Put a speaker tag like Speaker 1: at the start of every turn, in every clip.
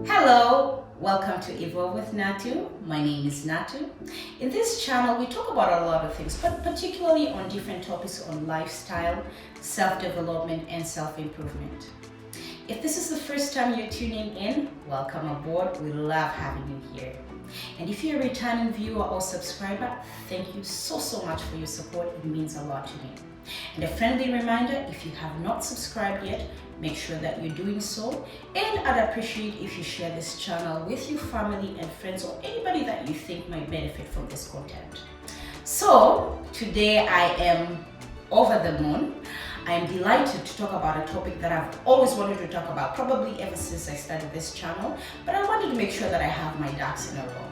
Speaker 1: Hello, welcome to Evolve with Natu. My name is Natu. In this channel, we talk about a lot of things, but particularly on different topics on lifestyle, self-development, and self-improvement. If this is the first time you're tuning in, welcome aboard. We love having you here. And if you're a returning viewer or subscriber, thank you so much for your support. It means a lot to me. And a friendly reminder, if you have not subscribed yet, make sure that you're doing so. And I'd appreciate if you share this channel with your family and friends or anybody that you think might benefit from this content. So today I am over the moon. I am delighted to talk about a topic that I've always wanted to talk about, probably ever since I started this channel, but I wanted to make sure that I have my ducks in a row.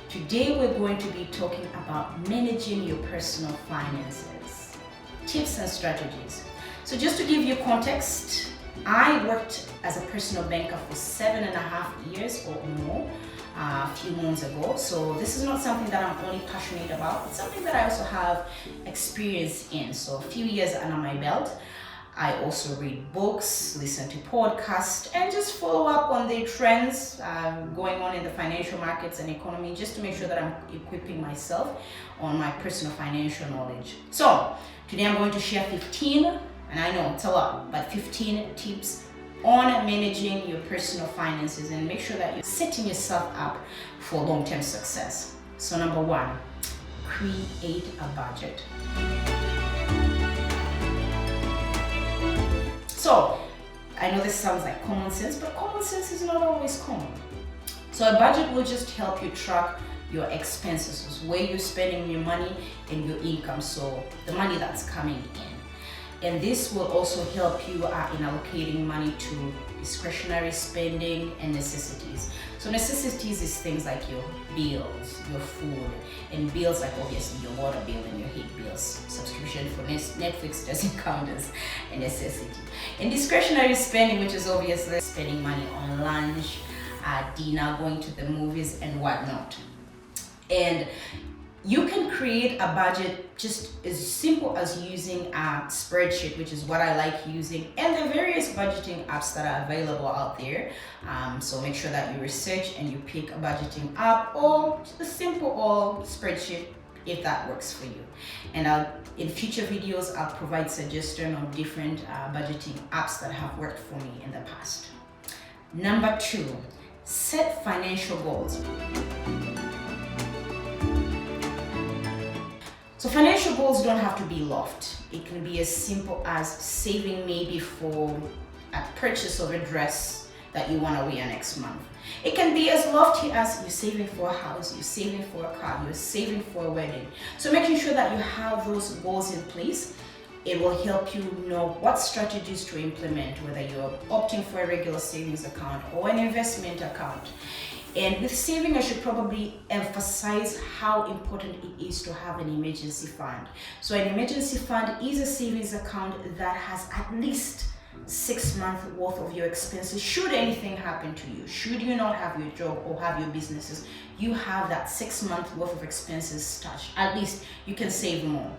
Speaker 1: Today we're going to be talking about managing your personal finances, tips and strategies. So just to give you context, I worked as a personal banker for 7.5 years or more a few months ago. So this is not something that I'm only passionate about, it's something that I also have experience in. So a few years under my belt. I also read books, listen to podcasts, and just follow up on the trends going on in the financial markets and economy, just to make sure that I'm equipping myself on my personal financial knowledge. So today I'm going to share 15, and I know it's a lot, but 15 tips on managing your personal finances and make sure that you're setting yourself up for long-term success. So number one, create a budget. So I know this sounds like common sense, but common sense is not always common. So a budget will just help you track your expenses, where you're spending your money and your income, so the money that's coming in. And this will also help you in allocating money to discretionary spending and necessities. So necessities is things like your bills, your food, and bills like obviously your water bill and your heat bills. Subscription for Netflix doesn't count as a necessity. And discretionary spending, which is obviously spending money on lunch, dinner, going to the movies, and whatnot. And you can create a budget just as simple as using a spreadsheet, which is what I like using, and the various budgeting apps that are available out there. So make sure that you research and you pick a budgeting app or a simple old spreadsheet if that works for you. And in future videos, I'll provide suggestions on different budgeting apps that have worked for me in the past. Number two, set financial goals. So financial goals don't have to be lofty. It can be as simple as saving maybe for a purchase of a dress that you want to wear next month. It can be as lofty as you're saving for a house, you're saving for a car, you're saving for a wedding. So making sure that you have those goals in place, it will help you know what strategies to implement, whether you're opting for a regular savings account or an investment account. And with saving, I should probably emphasize how important it is to have an emergency fund. So an emergency fund is a savings account that has at least 6 months worth of your expenses. Should anything happen to you, should you not have your job or have your businesses, you have that 6 months worth of expenses stashed. At least you can save more.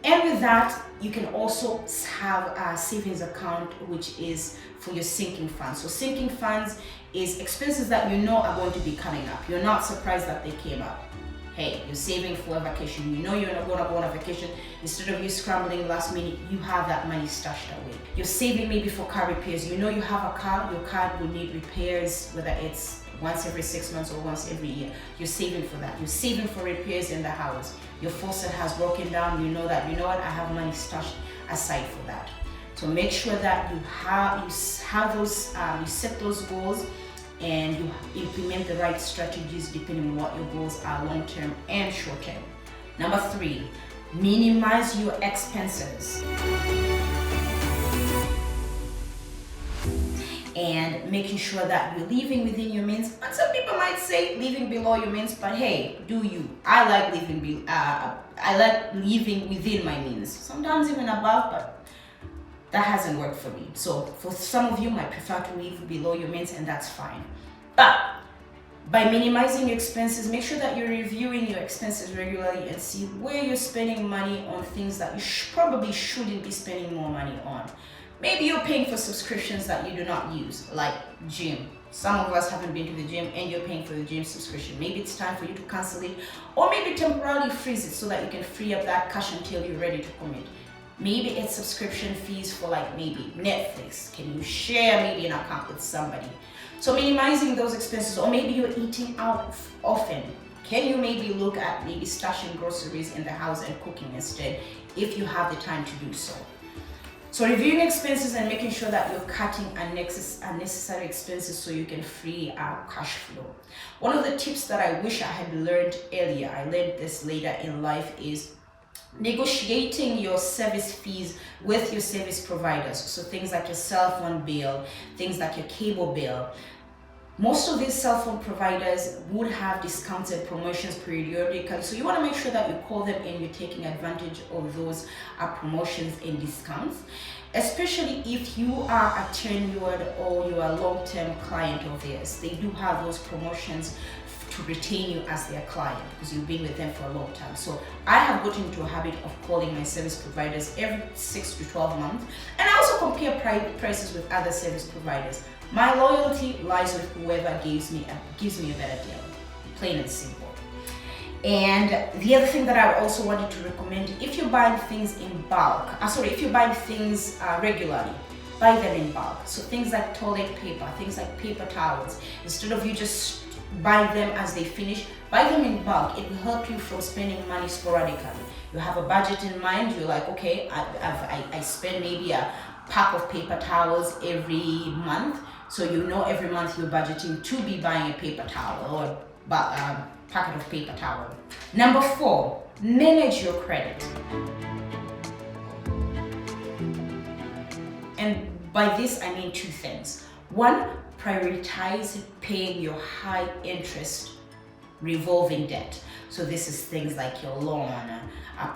Speaker 1: And with that, you can also have a savings account which is for your sinking funds. So sinking funds is expenses that you know are going to be coming up. You're not surprised that they came up. Hey, you're saving for a vacation. You know you're not going to go on a vacation. Instead of you scrambling last minute, you have that money stashed away. You're saving maybe for car repairs. You know you have a car, your car will need repairs, whether it's once every 6 months or once every year. You're saving for that. You're saving for repairs in the house. Your faucet has broken down. You know that, you know what, I have money stashed aside for that. So make sure that you have those, you set those goals and you implement the right strategies depending on what your goals are, long-term and short-term. Number three, minimize your expenses. And making sure that you're living within your means. But some people might say living below your means, but hey, do you? I like living within my means. Sometimes even above, but that hasn't worked for me. So for some of you might prefer to live below your means, and that's fine. But by minimizing your expenses, make sure that you're reviewing your expenses regularly and see where you're spending money on things that you probably shouldn't be spending more money on. Maybe you're paying for subscriptions that you do not use, like gym. Some of us haven't been to the gym and you're paying for the gym subscription. Maybe it's time for you to cancel it, or maybe temporarily freeze it so that you can free up that cash until you're ready to commit. Maybe it's subscription fees for like maybe Netflix. Can you share maybe an account with somebody? So minimizing those expenses, or maybe you're eating out often. Can you maybe look at maybe stashing groceries in the house and cooking instead if you have the time to do so? So reviewing expenses and making sure that you're cutting unnecessary expenses so you can free up cash flow. One of the tips that I wish I had learned earlier, I learned this later in life, is negotiating your service fees with your service providers. So things like your cell phone bill, things like your cable bill. Most of these cell phone providers would have discounts and promotions periodically. So you want to make sure that you call them and you're taking advantage of those promotions and discounts, especially if you are a tenured or you're a long-term client of theirs. They do have those promotions to retain you as their client because you've been with them for a long time. So I have gotten into a habit of calling my service providers every 6 to 12 months, and I also compare prices with other service providers. My loyalty lies with whoever gives me a better deal, plain and simple. And the other thing that I also wanted to recommend, if you're buying things in bulk, if you're buying things regularly, buy them in bulk. So things like toilet paper, things like paper towels, instead of you just buy them as they finish, buy them in bulk. It will help you from spending money sporadically. You have a budget in mind, you're like, okay, I spend maybe a pack of paper towels every month. So you know every month you're budgeting to be buying a paper towel or a packet of paper towel. Number 4, manage your credit. And by this I mean 2 things. 1, prioritize paying your high interest revolving debt. So this is things like your loan,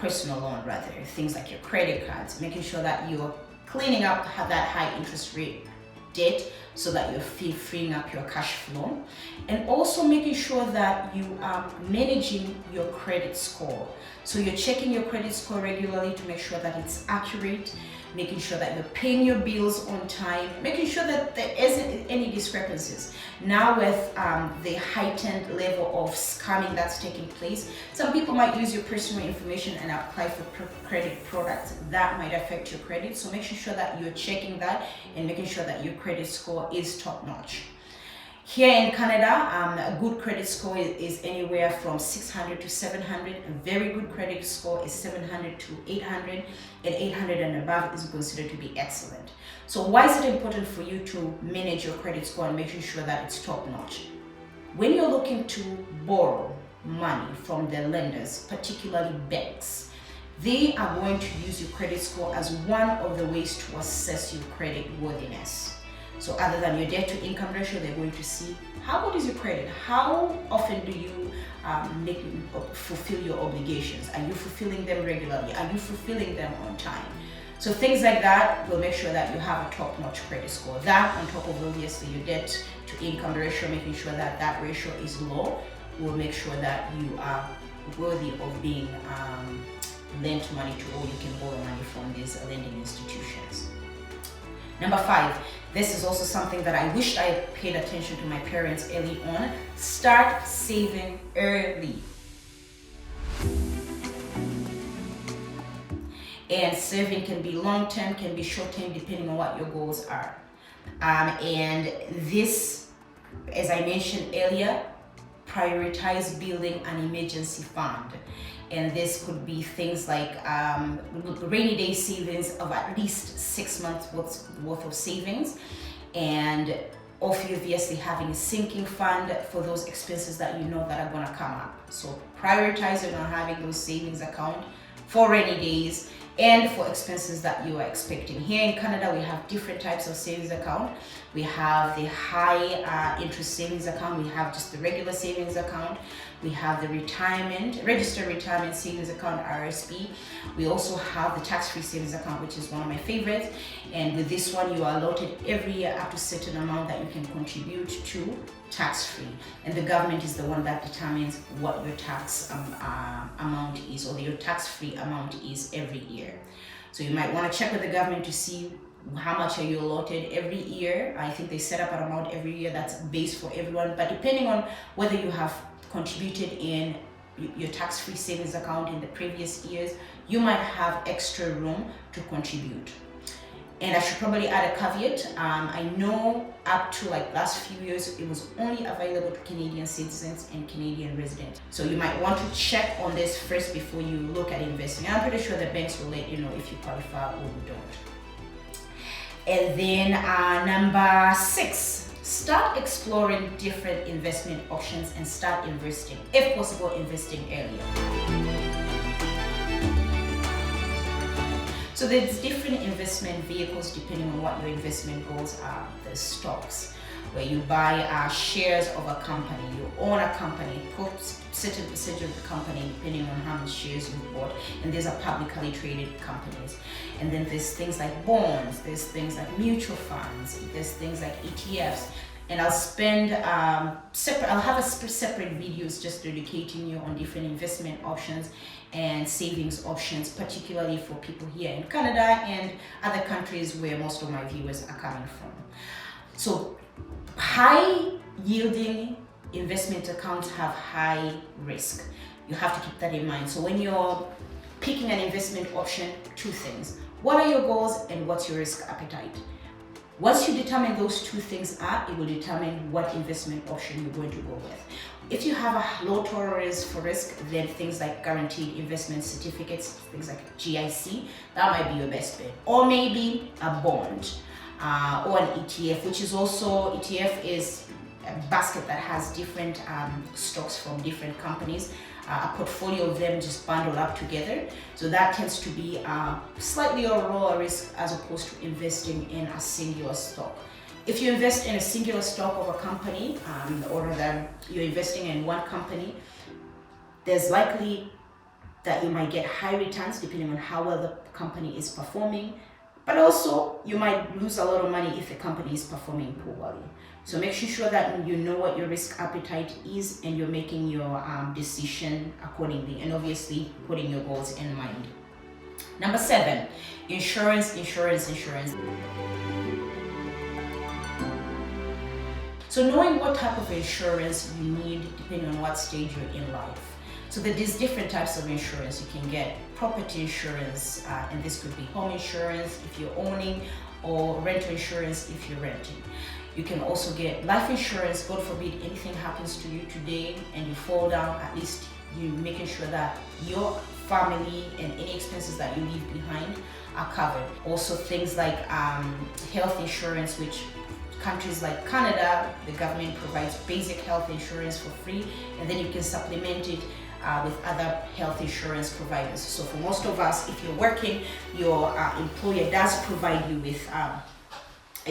Speaker 1: personal loan rather, things like your credit cards, making sure that you're cleaning up that high interest rate debt so that you're freeing up your cash flow, and also making sure that you are managing your credit score. So you're checking your credit score regularly to make sure that it's accurate, making sure that you're paying your bills on time, making sure that there isn't any discrepancies. Now with the heightened level of scamming that's taking place, some people might use your personal information and apply for credit products that might affect your credit. So making sure that you're checking that and making sure that your credit score is top notch. Here in Canada, a good credit score is anywhere from 600 to 700. A very good credit score is 700 to 800, and 800 and above is considered to be excellent. So why is it important for you to manage your credit score and making sure that it's top notch? When you're looking to borrow money from the lenders, particularly banks, they are going to use your credit score as one of the ways to assess your credit worthiness. So other than your debt to income ratio, they're going to see how good is your credit, how often do you fulfill your obligations, are you fulfilling them regularly, are you fulfilling them on time? So things like that will make sure that you have a top-notch credit score. That on top of obviously your debt to income ratio, making sure that that ratio is low, will make sure that you are worthy of being lent money to, or you can borrow money from these lending institutions. Number 5, this is also something that I wished I paid attention to my parents early on. Start saving early. And saving can be long-term, can be short-term, depending on what your goals are. And this, as I mentioned earlier, prioritize building an emergency fund. And this could be things like rainy day savings of at least 6 months worth of savings, and obviously having a sinking fund for those expenses that you know that are going to come up. So prioritizing on having those savings account for rainy days and for expenses that you are expecting. Here in Canada, we have different types of savings account. We have the high interest savings account. We have just the regular savings account. We have the registered retirement savings account, RSP. We also have the tax-free savings account, which is one of my favorites. And with this one, you are allotted every year up to a certain amount that you can contribute to tax-free. And the government is the one that determines what your tax amount is, or your tax-free amount is every year. So you might want to check with the government to see how much are you allotted every year. I think they set up an amount every year that's based for everyone, but depending on whether you have contributed in your tax-free savings account in the previous years, you might have extra room to contribute. And I should probably add a caveat. I know up to like last few years, it was only available to Canadian citizens and Canadian residents. So you might want to check on this first before you look at investing. And I'm pretty sure the banks will let you know if you qualify or you don't. And then number 6, start exploring different investment options and start investing. If possible, investing earlier. So there's different investment vehicles depending on what your investment goals are. There's stocks, where you buy shares of a company, you own a company, put certain percentage of the company depending on how many shares you bought, and these are publicly traded companies. And then there's things like bonds, there's things like mutual funds, there's things like ETFs. And I'll spend I'll have a separate videos just dedicating you on different investment options and savings options, particularly for people here in Canada and other countries where most of my viewers are coming from. So high yielding investment accounts have high risk. You have to keep that in mind. So when you're picking an investment option, 2 things. What are your goals and what's your risk appetite? Once you determine those 2 things it will determine what investment option you're going to go with. If you have a low tolerance for risk, then things like guaranteed investment certificates, things like GIC, that might be your best bet. Or maybe a bond or an ETF, which is also, ETF is a basket that has different stocks from different companies. A portfolio of them just bundled up together. So that tends to be slightly lower risk as opposed to investing in a singular stock. If you invest in a singular stock of a company, or rather you're investing in one company, there's likely that you might get high returns depending on how well the company is performing, but also you might lose a lot of money if the company is performing poorly. So make sure that you know what your risk appetite is and you're making your decision accordingly, and obviously putting your goals in mind. Number 7, insurance. So knowing what type of insurance you need depending on what stage you're in life. So there's different types of insurance. You can get property insurance, and this could be home insurance if you're owning, or rental insurance if you're renting. You can also get life insurance. God forbid anything happens to you today and you fall down, at least you're making sure that your family and any expenses that you leave behind are covered. Also things like health insurance, which countries like Canada, the government provides basic health insurance for free, and then you can supplement it with other health insurance providers. So for most of us, if you're working, your employer does provide you with a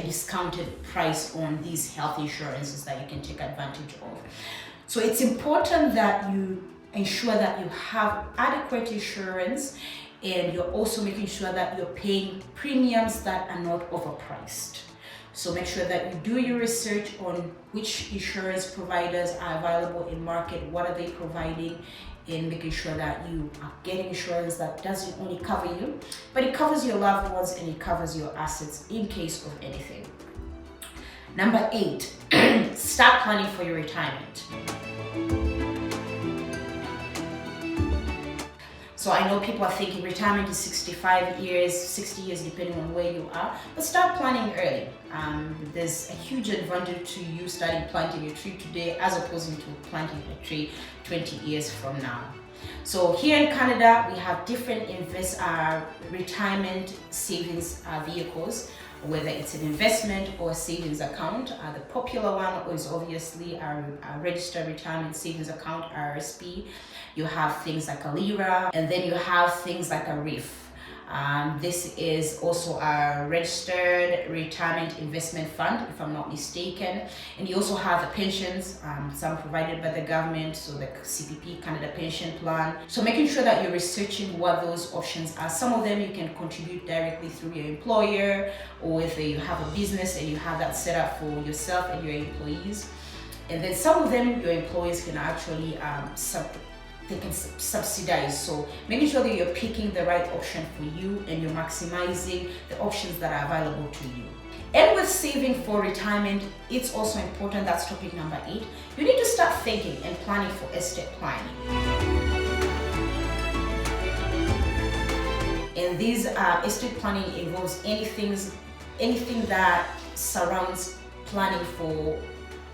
Speaker 1: discounted price on these health insurances that you can take advantage of. So it's important that you ensure that you have adequate insurance, and you're also making sure that you're paying premiums that are not overpriced. So make sure that you do your research on which insurance providers are available in market, what are they providing, and making sure that you are getting insurance that doesn't only cover you, but it covers your loved ones and it covers your assets in case of anything. Number 8, start planning for your retirement. So I know people are thinking retirement is 65 years, 60 years, depending on where you are, but start planning early. There's a huge advantage to you starting planting a tree today as opposed to planting a tree 20 years from now. So here in Canada, we have different retirement savings vehicles, whether it's an investment or a savings account. The popular one is obviously our registered retirement savings account, RSP. You have things like a LIRA, and then you have things like a RIF. This is also a registered retirement investment fund, if I'm not mistaken. And you also have the pensions, some provided by the government, so the CPP, Canada Pension Plan. So making sure that you're researching what those options are. Some of them you can contribute directly through your employer, or if you have a business and you have that set up for yourself and your employees. And then some of them your employees can actually they can subsidize. So making sure that you're picking the right option for you and you're maximizing the options that are available to you. And with saving for retirement, it's also important, that's topic number 8, you need to start thinking and planning for estate planning. And this estate planning involves anything that surrounds planning for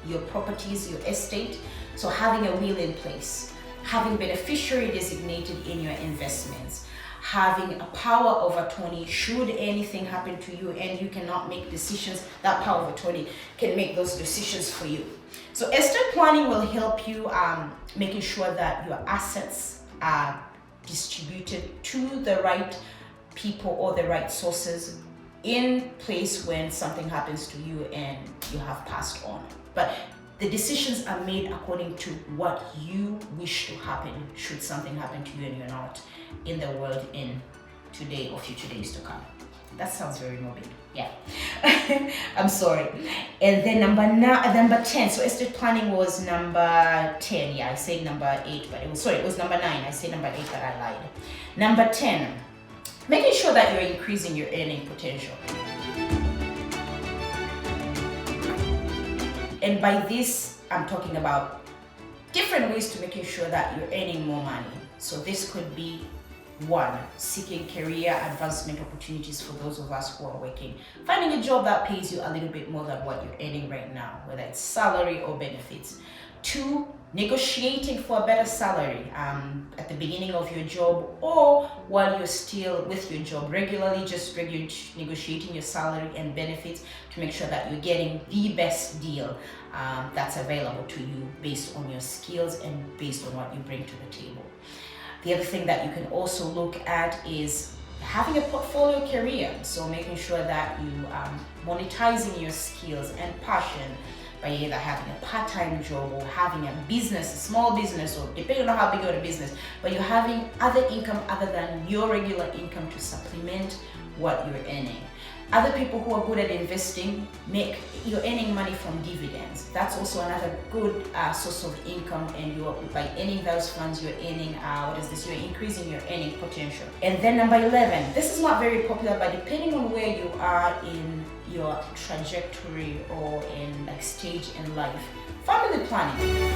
Speaker 1: your properties, your estate. So having a will in place, having beneficiary designated in your investments, having a power of attorney should anything happen to you and you cannot make decisions, that power of attorney can make those decisions for you. So estate planning will help you making sure that your assets are distributed to the right people or the right sources in place when something happens to you and you have passed on. But the decisions are made according to what you wish to happen should something happen to you and you're not in the world in today or future days to come. That sounds very morbid. Yeah. I'm sorry. And then number 10. So estate planning was number 10. Yeah, I said number 8, but it was number 9. I said number 8, but I lied. Number 10. Making sure that you're increasing your earning potential. And by this, I'm talking about different ways to making sure that you're earning more money. So this could be 1, seeking career advancement opportunities for those of us who are working. Finding a job that pays you a little bit more than what you're earning right now, whether it's salary or benefits. 2, negotiating for a better salary at the beginning of your job or while you're still with your job, regularly just negotiating your salary and benefits to make sure that you're getting the best deal that's available to you based on your skills and based on what you bring to the table. The other thing that you can also look at is having a portfolio career. So making sure that you are monetizing your skills and passion by either having a part-time job or having a business, a small business, or depending on how big of a business, but you're having other income other than your regular income to supplement what you're earning. Other people who are good at investing, you're earning money from dividends. That's also another good source of income, and by earning those funds, you're earning, you're increasing your earning potential. And then number 11, this is not very popular, but depending on where you are in your trajectory or in stage in life, family planning.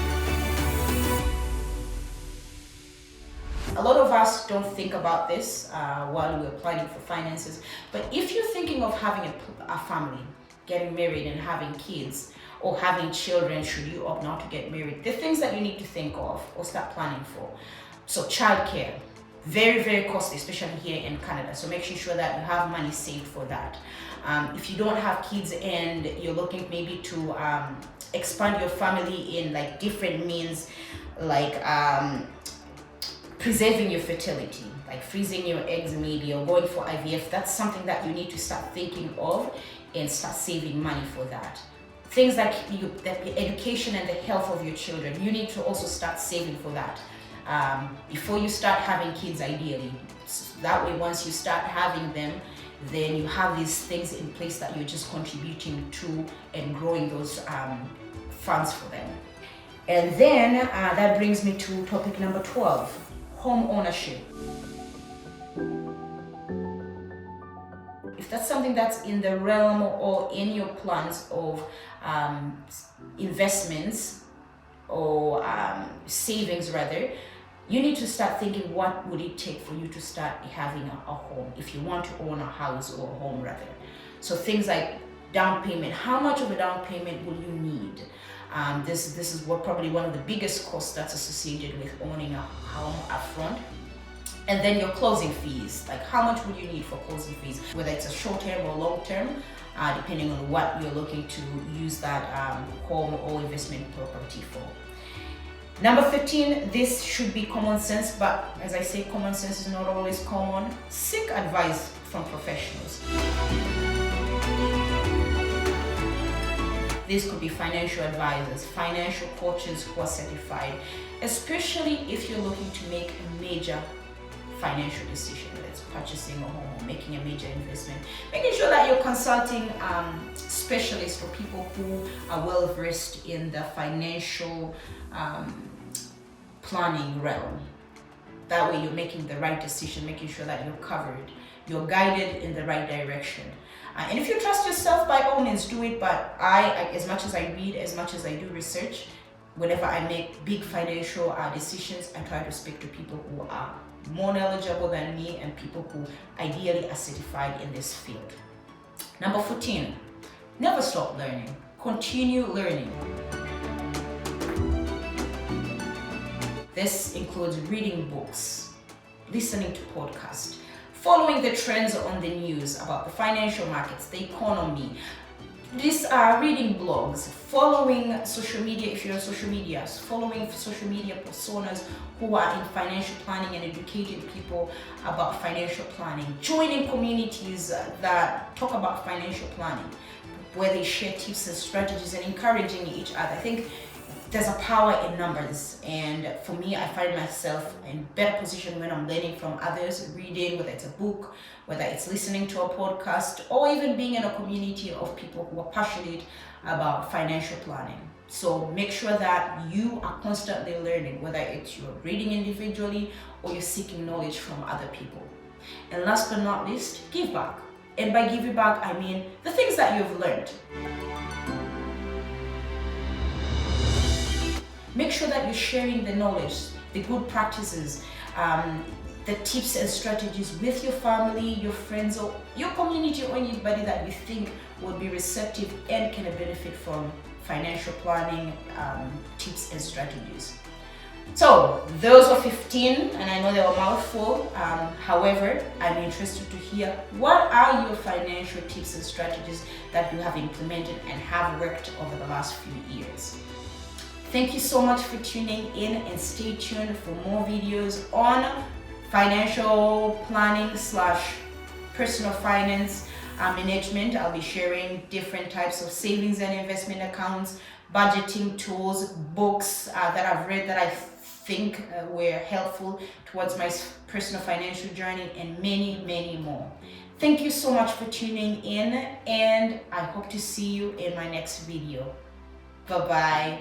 Speaker 1: A lot of us don't think about this while we're planning for finances, but if you're thinking of having a family, getting married and having kids, or having children should you opt not to get married, the things that you need to think of or start planning for. So childcare, very, very costly, especially here in Canada. So making sure that you have money saved for that. If you don't have kids and you're looking maybe to expand your family in different means, preserving your fertility, like freezing your eggs maybe, or going for IVF, that's something that you need to start thinking of and start saving money for that. Things like the education and the health of your children, you need to also start saving for that before you start having kids, ideally. That way, once you start having them, then you have these things in place that you're just contributing to and growing those funds for them. And then that brings me to topic number 12. Home ownership. If that's something that's in the realm or in your plans of investments or savings rather, you need to start thinking, what would it take for you to start having a home, if you want to own a house or a home rather. So things like down payment, how much of a down payment will you need? This is probably one of the biggest costs that's associated with owning a home upfront. And then your closing fees, like how much would you need for closing fees, whether it's a short-term or long-term, depending on what you're looking to use that home or investment property for. Number 15, this should be common sense, but as I say, common sense is not always common. Seek advice from professionals. These could be financial advisors, financial coaches who are certified, especially if you're looking to make a major financial decision, whether it's purchasing a home or making a major investment. Making sure that you're consulting specialists or people who are well versed in the financial planning realm. That way you're making the right decision, making sure that you're covered, you're guided in the right direction. And if you trust yourself, by all means do it. But I, as much as I read, as much as I do research, whenever I make big financial decisions, I try to speak to people who are more knowledgeable than me and people who ideally are certified in this field. Number 14, never stop learning. Continue learning. This includes reading books, listening to podcasts, following the trends on the news about the financial markets, the economy. These are reading blogs, following social media if you're on social media, following social media personas who are in financial planning and educating people about financial planning, joining communities that talk about financial planning, where they share tips and strategies and encouraging each other. I think there's a power in numbers, and for me, I find myself in better position when I'm learning from others, reading, whether it's a book, whether it's listening to a podcast, or even being in a community of people who are passionate about financial planning. So make sure that you are constantly learning, whether it's you're reading individually or you're seeking knowledge from other people. And last but not least, give back. And by giving back, I mean the things that you've learned. Make sure that you're sharing the knowledge, the good practices, the tips and strategies with your family, your friends, or your community, or anybody that you think would be receptive and can benefit from financial planning tips and strategies. So those are 15, and I know they were a mouthful. However, I'm interested to hear what are your financial tips and strategies that you have implemented and have worked over the last few years. Thank you so much for tuning in, and stay tuned for more videos on financial planning / personal finance management. I'll be sharing different types of savings and investment accounts, budgeting tools, books that I've read that I think were helpful towards my personal financial journey, and many, many more. Thank you so much for tuning in, and I hope to see you in my next video. Bye-bye.